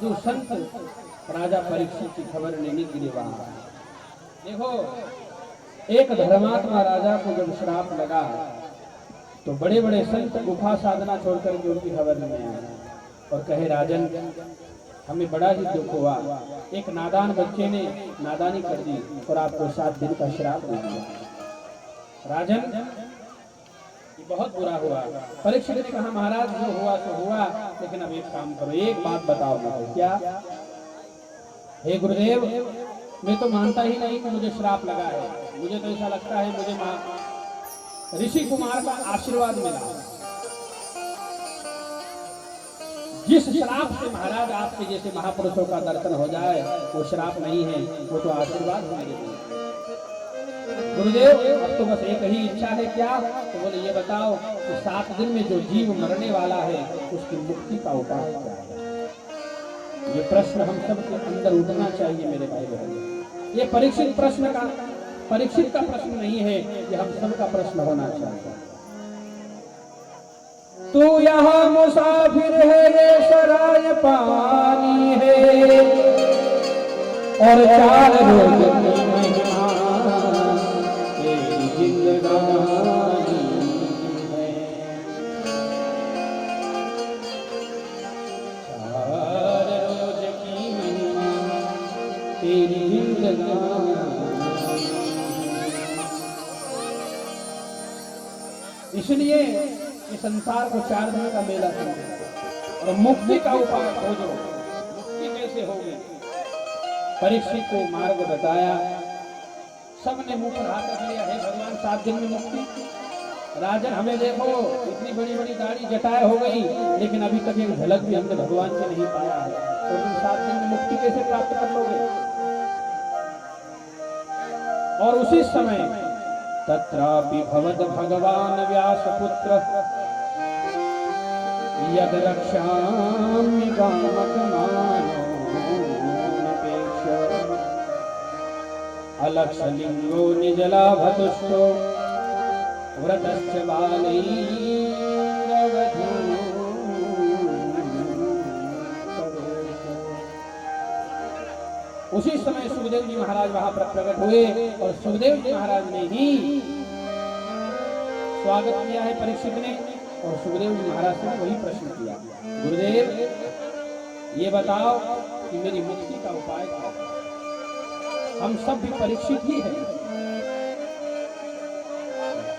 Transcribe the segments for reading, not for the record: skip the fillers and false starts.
जो संत राजा परीक्षित की खबर लेने के लिए वहां आए। देखो, एक धर्मात्मा राजा को जब श्राप लगा तो बड़े बड़े संत गुफा साधना छोड़कर के उनकी खबर लेने आए और कहे, राजन हमें बड़ा ही दुख हुआ, एक नादान बच्चे ने नादानी कर दी और आपको 7 दिन का श्राप दे दिया। राजन ये बहुत बुरा हुआ। परीक्षित ने कहा, महाराज जो हुआ तो हुआ, लेकिन अब एक काम करो, एक बात बताओ मुझे। क्या? हे गुरुदेव, मैं तो मानता ही नहीं कि मुझे श्राप लगा है। मुझे तो ऐसा लगता है मुझे ऋषि कुमार का आशीर्वाद मिला। जिस श्राप से महाराज आपके जैसे महापुरुषों का दर्शन हो जाए वो श्राप नहीं है, वो तो आशीर्वाद है मेरे लिए। गुरुदेव अब तो बस एक ही इच्छा है। क्या? तो बोले, ये बताओ कि 7 दिन में जो जीव मरने वाला है उसकी मुक्ति का उपाय क्या है? ये प्रश्न हम सब के अंदर उठना चाहिए मेरे भाई बहन। ये परीक्षित का प्रश्न नहीं है, ये हम सब का प्रश्न होना चाहिए। तू यहाँ मुसाफिर है, ये सराय पानी है और 4 रोज की महिमा तेरी जिंदगानी है। 4 रोज की महिमा तेरी जिंदगानी। इसलिए इस संसार को 4 दिन का मेला समझो और मुक्ति का उपाय खोजो। मुक्ति कैसे होगी? परीक्षित को मार्ग बताया, सबने मुंह पर हाथ रख लिया, हे भगवान 7 दिन में मुक्ति। राजन हमें देखो, इतनी बड़ी बड़ी दाढ़ी जटाएं हो गई, लेकिन अभी तक एक झलक भी हमने भगवान से नहीं पाया है, तो तुम 7 दिन में मुक्ति कैसे प्राप्त कर लोगे? और उसी समय तत्रापि भवद भगवान व्यासपुत्र यद रक्षामि कामकमानोऽपेक्ष अलक्षलिंगो निजलाभतुष्टो व्रतश्च बालैरवधूतवेश। उसी समय सुखदेव जी महाराज वहां पर प्रकट हुए और सुखदेव जी महाराज ने ही स्वागत किया है परीक्षित ने। और सुखदेव जी महाराज से वही प्रश्न किया, गुरुदेव ये बताओ कि मेरी मुक्ति का उपाय क्या है? हम सब भी परीक्षित ही हैं।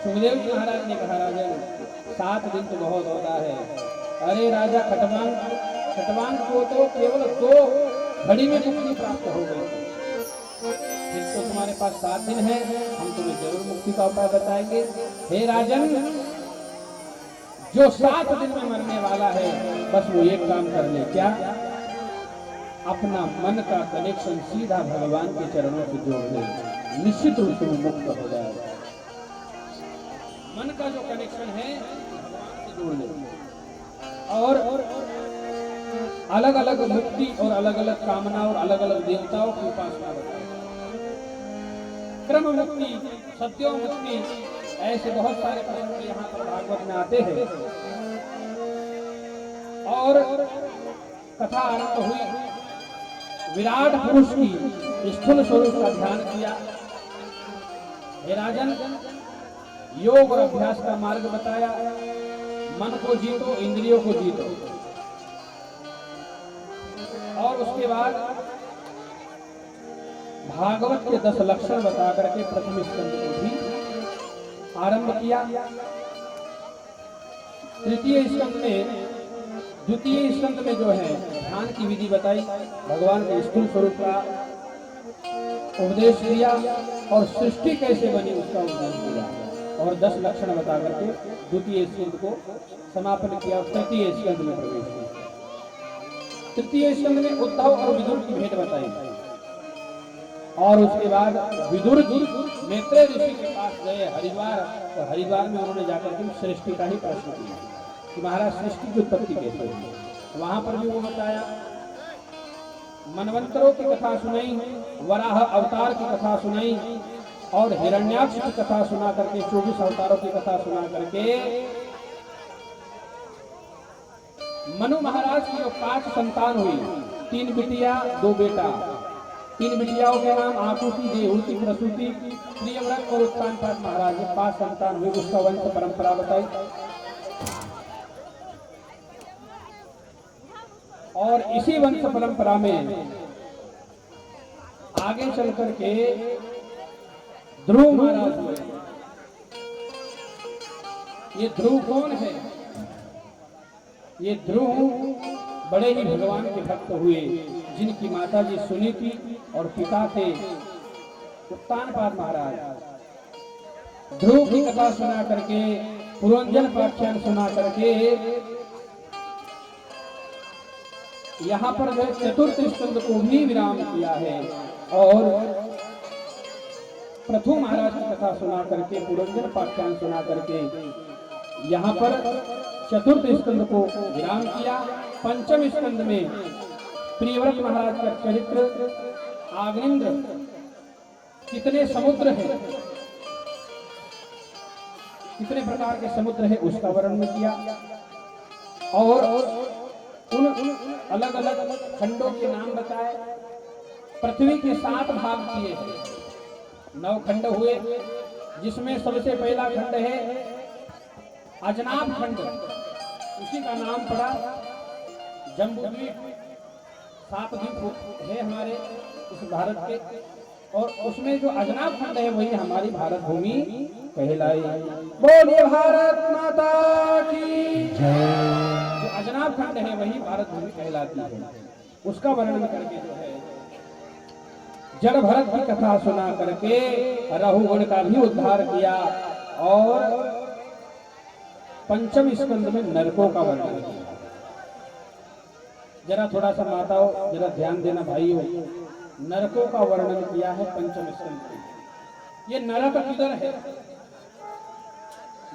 सुखदेव जी महाराज ने कहा, राजन 7 दिन तो बहुत होता है। अरे राजा खटवांग को तो केवल 2 घड़ी में मुक्ति प्राप्त हो गई। जिसको तुम्हारे पास 7 दिन है, हम तुम्हें जरूर मुक्ति का उपाय बताएंगे। हे राजन, जो 7 दिन में मरने वाला है बस वो एक काम कर ले। क्या? अपना मन का कनेक्शन सीधा भगवान के चरणों से जोड़ ले, निश्चित रूप से मुक्त हो जाएगा। मन का जो कनेक्शन है भगवान से जोड़ ले और अलग अलग मुक्ति और अलग अलग कामना और अलग अलग देवताओं की उपासना बताए। क्रम मुक्ति, सत्यो मुक्ति, ऐसे बहुत सारे प्रसंग यहाँ पर भागवत में आते हैं। और कथा आरंभ हुई, विराट पुरुष की स्थूल स्वरूप का ध्यान किया। हे राजन, योग और अभ्यास का मार्ग बताया। मन को जीतो, इंद्रियों को जीतो। और उसके बाद भागवत के 10 लक्षण बता करके प्रथम स्कंद को भी आरंभ किया। तृतीय स्कंद में, द्वितीय स्कंद में जो है ध्यान की विधि बताई, भगवान के स्थूल स्वरूप का उपदेश दिया और सृष्टि कैसे बनी उसका उपदेश दिया और 10 लक्षण बता करके द्वितीय स्कंद को समापन किया। तृतीय स्कंद में प्रवेश किया। तृतीय स्कंद में उद्धव और विदुर की भेंट बताई और उसके बाद विदुर जी मैत्रेय ऋषि के पास गए हरिद्वार, और हरिद्वार में उन्होंने जाकर के सृष्टि का ही प्रश्न किया कि महाराज सृष्टि की उत्पत्ति कैसे हुई। वहां पर भी वो बताया। मनवंतरों की कथा सुनाई, वराह अवतार की कथा सुनाई और हिरण्याक्ष की कथा सुना करके, 24 अवतारों की कथा सुना करके मनु महाराज की जो 5 संतान हुई 3 बिटिया 2 बेटा। 3 बिटियाओं के नाम आकुति, देहुति, प्रसूति, प्रियव्रत और उत्तानपाद महाराज के 5 संतान हुए। उसका वंश परंपरा बताई। और इसी वंश परंपरा में आगे चल करके ध्रुव महाराज हुए। ये ध्रुव कौन है? ये ध्रुव बड़े ही भगवान के भक्त हुए, जिनकी माता जी सुनीति और पिता थे उत्तानपाद महाराज। ध्रुव की कथा सुना करके, पुरंजन पाख्यान सुना करके यहाँ पर जो चतुर्थ स्कंद को भी विराम किया है। और प्रथु महाराज की कथा सुना करके, पुरंजन पाख्यान सुना करके यहाँ पर चतुर्थ स्कंद को विराम किया। पंचम स्कंद में प्रियव्रत महाराज का चरित्र, आग्नेन्द्र, कितने समुद्र है, कितने प्रकार के समुद्र है, उसका वर्णन किया। और उन अलग अलग खंडों के नाम बताए। पृथ्वी के 7 भाग किए, 9 खंड हुए, जिसमें सबसे पहला खंड है अजनाब खंड। उसी का नाम पड़ा जम्बूद्वीप। 7 द्वीप है हमारे इस भारत के, और उसमें जो अजनाब खंड है वही हमारी भारत भूमि कहलाई। बोलिए भारत माता की जय। जो अजनाब खंड है वही भारत भूमि कहलाती है। उसका वर्णन करके जो है जड़ भरत की कथा सुना करके रघुगण का भी उद्धार किया। और पंचम स्कंद में नरकों का वर्णन किया। जरा थोड़ा सा माताओं जरा ध्यान देना भाइयों, नरकों का वर्णन किया है पंचम स्कंद में। ये नरक किधर है?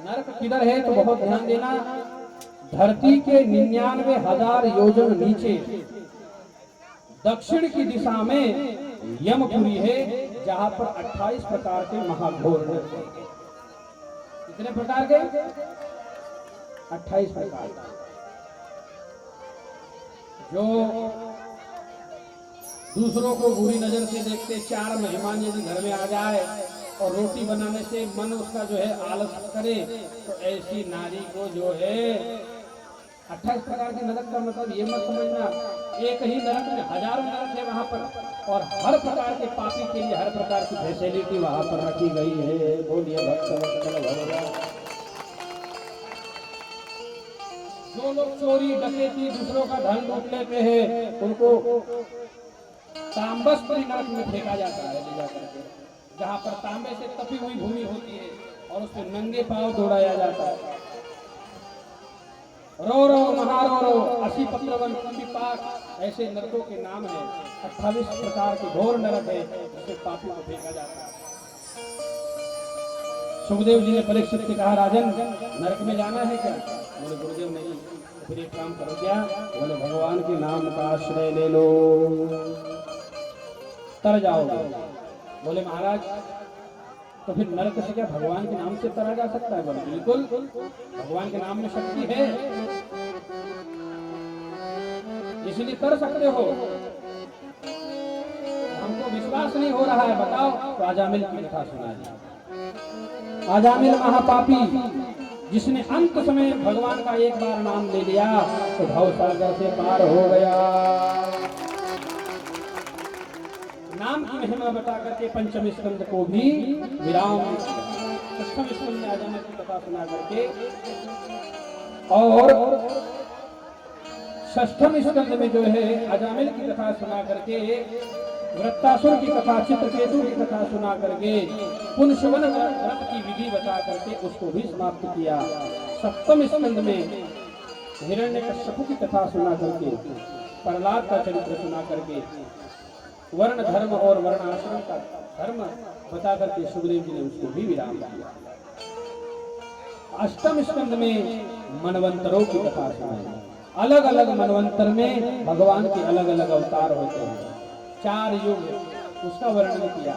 नरक किधर है तो बहुत ध्यान देना। धरती के 99,000 योजन नीचे दक्षिण की दिशा में यमपुरी है, जहां पर 28 प्रकार के महाघोर नरक हैं। कितने प्रकार के? 28 प्रकार। जो दूसरों को बुरी नजर से देखते, 4 मेहमान यदि घर में आ जाए और रोटी बनाने से मन उसका जो है आलस करे, तो ऐसी नारी को जो है 28 प्रकार के नरक का मतलब ये मत समझना एक ही नरक में हजारों नरक है वहां पर, और हर प्रकार के पापी के लिए हर प्रकार की फैसिलिटी वहां पर रखी गई है। बोलिए भक्तवत्सल भगवान। जो लोग चोरी डकैती दूसरों का धन लूट लेते हैं, उनको तांबस्त्री नरक में फेंका जाता है ले जाकर के, जहाँ पर तांबे से तपी हुई भूमि होती है और उस पर नंगे पांव दौड़ाया जाता है। रो रो महारो रो, असी पत्रवन पाक, ऐसे नरकों के नाम है। 28 प्रकार के घोर नरक है जिसे पापी को फेंका जाता है। सुखदेव जी ने परीक्षित से कहा, राजन नरक में जाना है क्या? बोले गुरुदेव नहीं। तो फिर एक काम करो क्या? बोले भगवान के नाम का आश्रय ले लो, तर जाओगे। बोले महाराज तो फिर नरक से क्या भगवान के नाम से तरा जा सकता है? बोले बिल्कुल, भगवान के नाम में शक्ति है, इसलिए कर सकते हो। हमको विश्वास नहीं हो रहा है, बताओ। तो अजामिल की कथा सुनाई। अजामिल महापापी, जिसने अंत समय भगवान का एक बार नाम ले लिया तो भवसागर से पार हो गया। नाम की महिमा बता करके पंचम स्कंद को भी विराम किया। षष्ठम स्कंद में अजामिल की कथा सुना करके, और षष्ठम स्कंद में जो है अजामिल की कथा सुना करके, वृत्तासुर की कथा, चित्रकेतु की कथा सुना करके, पुनश्रवण व्रत की विधि बता करके उसको भी समाप्त किया। सप्तम स्कंद में हिरण्यकश्यप की कथा सुना करके, प्रहलाद का चरित्र सुना करके, वर्ण धर्म और वर्ण आश्रम का धर्म बता करके सुखदेव जी ने उसको भी विराम किया। अष्टम स्कंद में मनवंतरों की कथा सुनाई। अलग अलग मनवंतर में भगवान के अलग अलग अवतार होते हैं। 4 युग उसका वर्णन किया।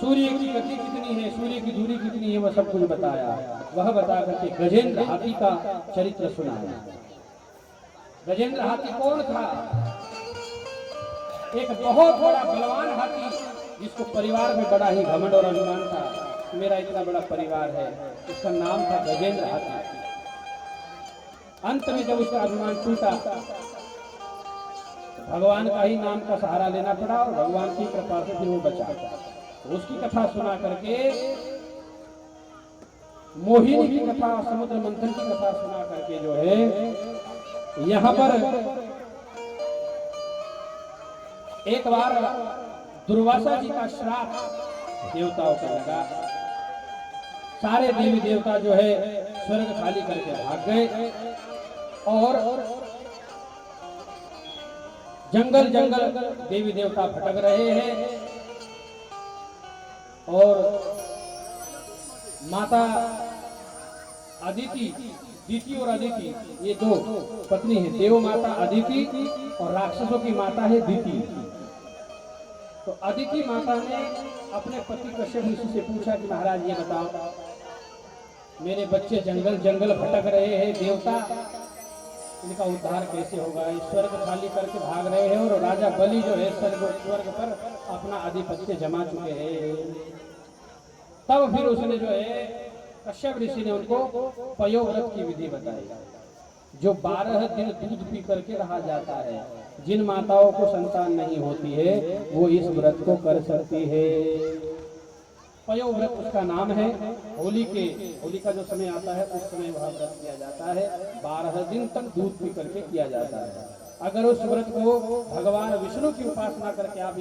सूर्य की गति कितनी है, सूर्य की दूरी कितनी है, वह सब कुछ बताया। वह बता करके गजेंद्र हाथी का चरित्र सुनाया। गजेंद्र हाथी कौन था? एक बहुत बड़ा बलवान हाथी, जिसको परिवार में बड़ा ही घमंड और अभिमान था, मेरा इतना बड़ा परिवार है। उसका नाम था गजेंद्र हाथी। अंत में जब उसका अभिमान टूटा, भगवान का ही नाम का सहारा लेना पड़ा और भगवान की कृपा से फिर वो बचा। तो उसकी कथा सुना करके, मोहिनी की कथा, समुद्र मंथन की कथा सुना करके जो है, यहाँ पर एक बार दुर्वासा जी का श्राप देवताओं को लगा। सारे देवी देवता जो है स्वर्ग खाली करके भाग गए और जंगल जंगल देवी देवता भटक रहे हैं। और माता अदिति, दिति और अदिति, ये दो पत्नी है। देव माता अदिति और राक्षसों की माता है दिति। तो अदिति माता ने अपने पति कश्यप ऋषि से पूछा कि महाराज ये बताओ, मेरे बच्चे जंगल जंगल भटक रहे हैं, देवता, इनका उद्धार कैसे होगा? स्वर्ग खाली करके भाग रहे हैं और राजा बलि जो है स्वर्ग पर अपना आधिपत्य जमा चुके हैं। तब फिर उसने जो है कश्यप ऋषि ने उनको पयोव्रत की विधि बताई, जो 12 दिन दूध पी करके रहा जाता है। जिन माताओं को संतान नहीं होती है वो इस व्रत को कर सकती है। पयोव्रत उसका नाम है। होली का जो समय आता है उस समय वह व्रत किया जाता है। 12 दिन तक दूध पी करके किया जाता है। अगर उस व्रत को भगवान विष्णु की उपासना करके आप